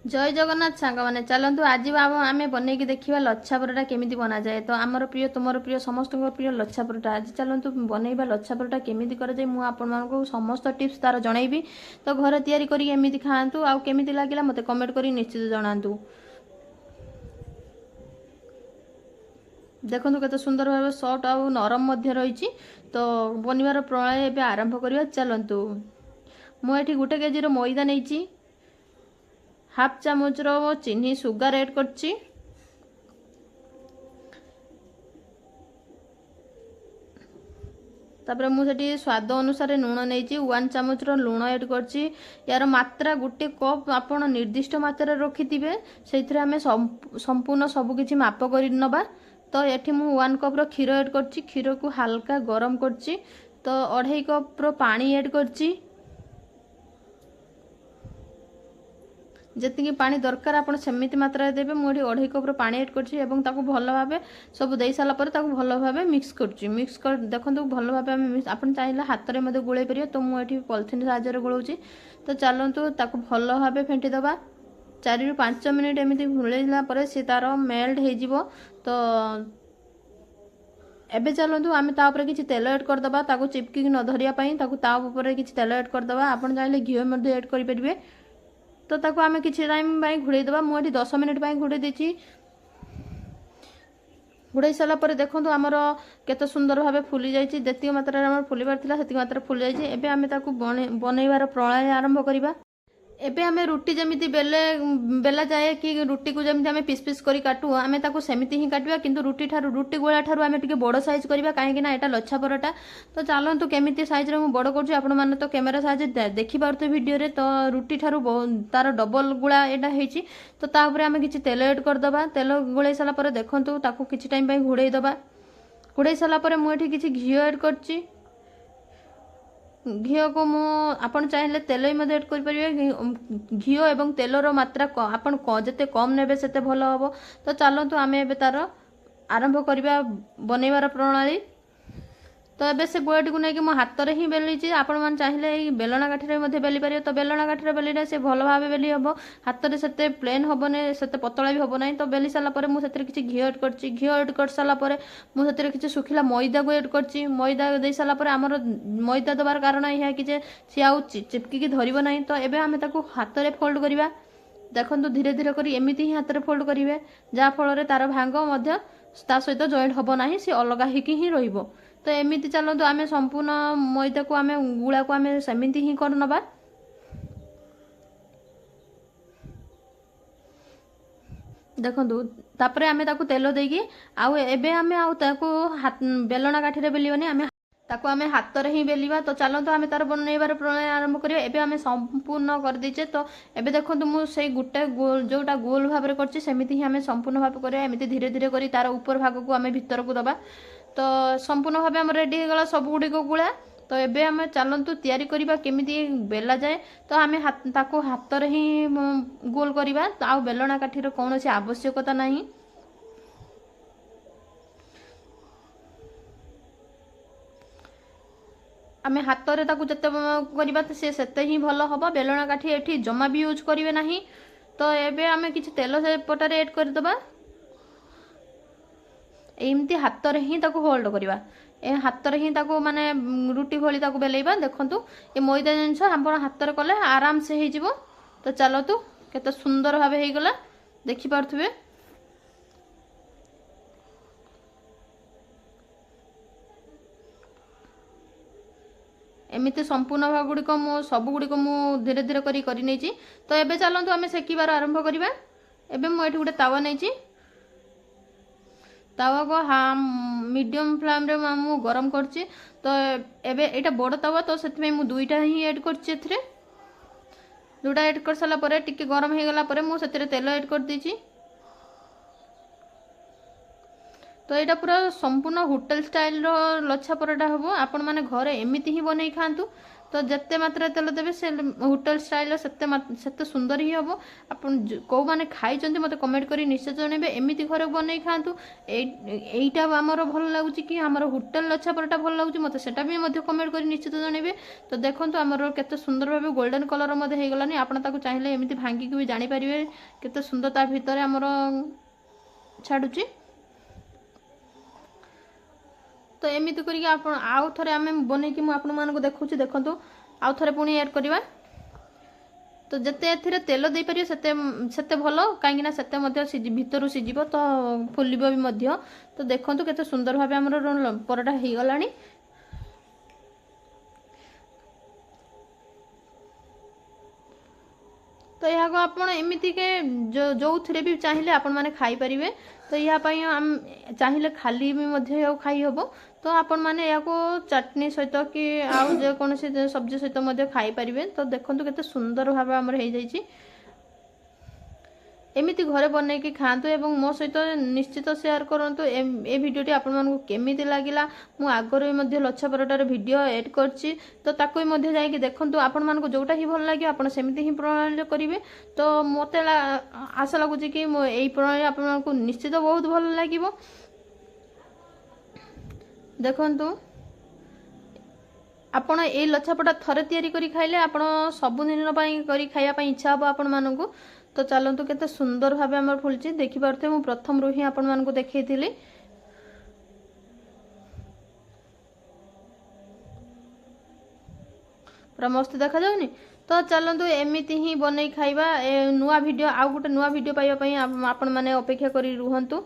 जय जगन्नाथ सांग मैंने चलतु आज आम बनईकी देखा लच्छा परोटा केमी बना जाए। तो आमर प्रिय तुमर प्रिय समस्त प्रिय लच्छा परोटा आज चलतु बनईबा लच्छा परोटा केमी कराए मुझे समस्त टिप्स तार जनईबी। तो घर तैयारी करी एमती खातु आउ केमी लगे मत कमेंट कर निश्चित जनातु। देखो केते सुंदर भाव सॉफ्ट आउ नरम रही। तो बनवार प्रणाली एवं आरंभ करवा चलतु। मुझे गोटे केजी मैदा नहीं हाफ चामच चीनी सुगार ऐड करछि। तापर मुझे स्वाद अनुसार लुण नहीं 1 चामच लुण ऐड करछि। यार मात्रा गोटे कप आपण निर्दिष्ट मात्रा रखि से आम संपूर्ण सबकि माप कर नबा। तो ये मु 1 कप क्षीर ऐड करछि। क्षीर को हल्का गरम करछि। तो 2.5 कप पानी ऐड करछि। जी पानी दरकार आप सेमती मात्रा देवे मुझे 2.5 कप पानी ऐड करछि एवं ताकू भल भाव सब दे सारा पर ताकू भल भाव मिक्स करछि। मिक्स कर देखो भल भाव आप चाहिए हाथ में गोले पारे। तो मुझे पॉलिथिन साहाय्य गोलाऊँगी। तो चलतु ताकू भल भाव फेंटी दबा 4 ରୁ 5 मिनिट एमती घोलैला सी तार मेल्ट हो। तो एबे चलतु आम तापर किसी तेल ऐड करदबा ताकू चिपकी न धरिया तापर किसी तेल ऐड करदबा। आपण चाहिए घी ऐड करेंगे। तो ताको आमे किसी टाइम घोड़े दबा मुझे 10 मिनिट घोड़े देछि। घोड़े सारा पर देखो आमर केते सुंदर भाव फुली जाइए। जितनी मात्रा फुलबार था से मात्रा फुली जाइए। एबे आमे ताकू बनईबार प्रणाली आरंभ करवा। एबे हमें रुटी जमीती बेला जाए कि रुटी को जमीती हमें पीस पीस करी काटू आमे ताकू सेमिति ही काटवा। किंतु रुटी गोला ठारू आमे टिके बड़ साइज करवा कहीं ना एटा लच्छा परोटा। तो चलतु केमिति साइज रे मु बड़ करूँ आपण मैंने तो कैमेरा साइज देखि पारते वीडियो रे। तो रुटी ठारू तार डबल गुड़ा एटा हेची। तो तापर आमे किछि तेल ऐड करदबा। तेल गोलाई सारा पर देखंतु ताकू किछि टाइम घोड़े दबा। घोड़े सारा पर मु एठी किछि घी ऐड करछि। घी को मु आपण चाहिए तेल ही ऐड कर घी एवं तेलर मात्रा आपण जिते कम नेबे सेते भल हम। तो चलतु आम ए तार आरंभ करवा बनईबार प्रणाली। तो ये से गोलाटी को लेकिन मो हाथ में ही बेली आपण मैंने चाहिए बेलना काठी में बेली पारे। तो बेलना काठी बेली से भल भाव बेली हम। हाथ में से प्लेन हेनी से पतला भी हम ना। तो बेली सारापर मुझे किसी घी ऐड कर घी ऐड कर सारापर मुझे किसी सुखिला मैदा को ऐड कर मैदा दे सारापर आमर मैदा देवार कारण यह कि सी आउ चिपकी धरब ना। तो ये आम हाथ में फोल्ड करवा। देखो धीरे धीरे कर एमती ही हाथ में फोल्ड करेंगे जहाँफल तार भांग सहित जॉइंट हम ना सी अलग ही रही। तो एमती चलतु आम संपूर्ण मैदा को आम गुड़ा को आम सेमती ही कर नबा। देखो तापर आम तेल देकी आउ एबे आम बेलना काठी बेलवानी आम ताको आम हाथ में ही बेलिया। तो चलतु आम तार बनईबार प्रणाली आरंभ करिया। एबे आम संपूर्ण कर देचे। तो एबे देखो मुझे गोटे जोटा गोल भाव करछि सेमिति ही आम संपूर्ण भाव करिया। एमिति धीरे धीरे करी तार ऊपर भाग को आम भीतर को दबा। तो संपूर्ण भाव आम रेडी हो गला सब गुड़ी गुड़ा। तो एबे आम चलतु तैयारी करबा केमिति बेला जाए। तो आम ताको हाथ में ही गोल करवा। तो आउ बेलना काठीर कौन सी आवश्यकता नहीं। आम हाथ में ताकू जिते करवा से ही भल हम। बेलना काठी एठी जमा भी यूज करेंगे ना। तो एबे आम किसी तेल से पटारे ऐड करदबा। एमती हाथ में ही ताकू होल्ड करवा। ए हाथ में ही ताकू माने रुटी भली ताकू बेलेबा। देखंतु ए मैदा जिनस आप हाथ में कले आराम से हो जिवो। तो चलतु केते सुंदर भाव हो गला देखि पारथुबे। एमती संपूर्ण भाग गुड़िक सब गुड़िक धीरे धीरे करी नहीं। तो एबे चलतु आम सेकिबार आरंभ करवा। एबे मु एठी गोटे तावा नहीं तावा को हाँ मीडियम फ्लेम रे मु गरम करछि। तो एबे एटा बड़ तावा तो से मु दुईटा ही ऐड करछि। दुटा ऐड कर सारा पर टिके गरम हो गला पर मु सेतिरे तेल ऐड कर दीछि। तो यहाँ पूरा संपूर्ण होटेल स्टाइल रो लच्छा परोटा हम। आपण मैंने घरे एमती ही बनई खातु तो जिते मात्रा तेल देवे से होटेल स्टाइल सेते सुंदर ही हम आपन कौ मैंने खाई मत कमेंट कर निश्चय जनइबे एमती घर बन खातु एटा आमर भल लगुच कि आमर होटेल लच्छा पराठा भल लगुच मत सेटा भी कमेंट कर निश्चित जनइबे। तो देखो आमर केते सुंदर भाव गोल्डन कलर हो गलानी आपन ताको चाहिए एमती भांगिक भी जानीपर केते सुंदर ता भितर आमर छाड़ुची। तो एमती करके आउ थे आम बन कि मुझे देखूँ देखो आउ थे पुणी ऐड करवा। तो जिते ए तेल दे पारे सेते भल कहीं सेते भितर सीझ तो फुलब भी। तो देखो केते सुंदर भाव आमर पराठा हो गलानी। तो यहाँ आपण एमती के जो थे भी चाहिए आपण मैंने खाई पारे। तो यहाँ चाहिए खाली भी खाई हम। तो आपण मैंने यहाँ चटनी सहित कि आउ जेकोसी सब्जी सहित खाई पारे। तो देखो केते सुंदर भाव आमर हो जाइए एमती घरे बनईकी खातु एवं मो सहित निश्चित शेयर करूँ। ए भिडियोटी आपण केमी लगिला मु आगर भी लच्छा पराठार भिडियो एड करछि। तो ताको भी जाइए देखूँ आपण मानक जोटा ही भल लगे आप सेमती ही प्रणाली करेंगे। तो मत आशा लगुच कि यही प्रणाली आपको निश्चित बहुत भल लगे। देखु आपण ए लच्छा पराठा थरे तैयारी करी खाइले आपण सबुदिन करी खाइबा इच्छा हम आपण मानकु। तो चलतु केते सुंदर भाव आम फुलची देखि पारते मु प्रथम रू ही आपण मानकु देखैथिली। पूरा मस्त देखा जाउनी। तो चलतु एमिति ही बनै खाइबा नुआ वीडियो आउ गोटे नुआ वीडियो पाइबा पई आपण माने अपेक्षा करी रुहंतु।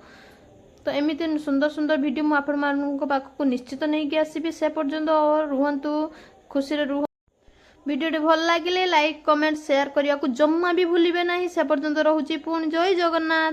तो एमिति सुंदर सुंदर वीडियो मु आपण मानक पाखकु निश्चित नहीं कि आसीबी से पर्यंत रुहंतु खुशी रे रुह। वीडियो भल लगे लाइक कमेंट शेयर करने को जम्मा भी भूलिबे नहीं। से पर्यंत रहुची पुणी जय जगन्नाथ।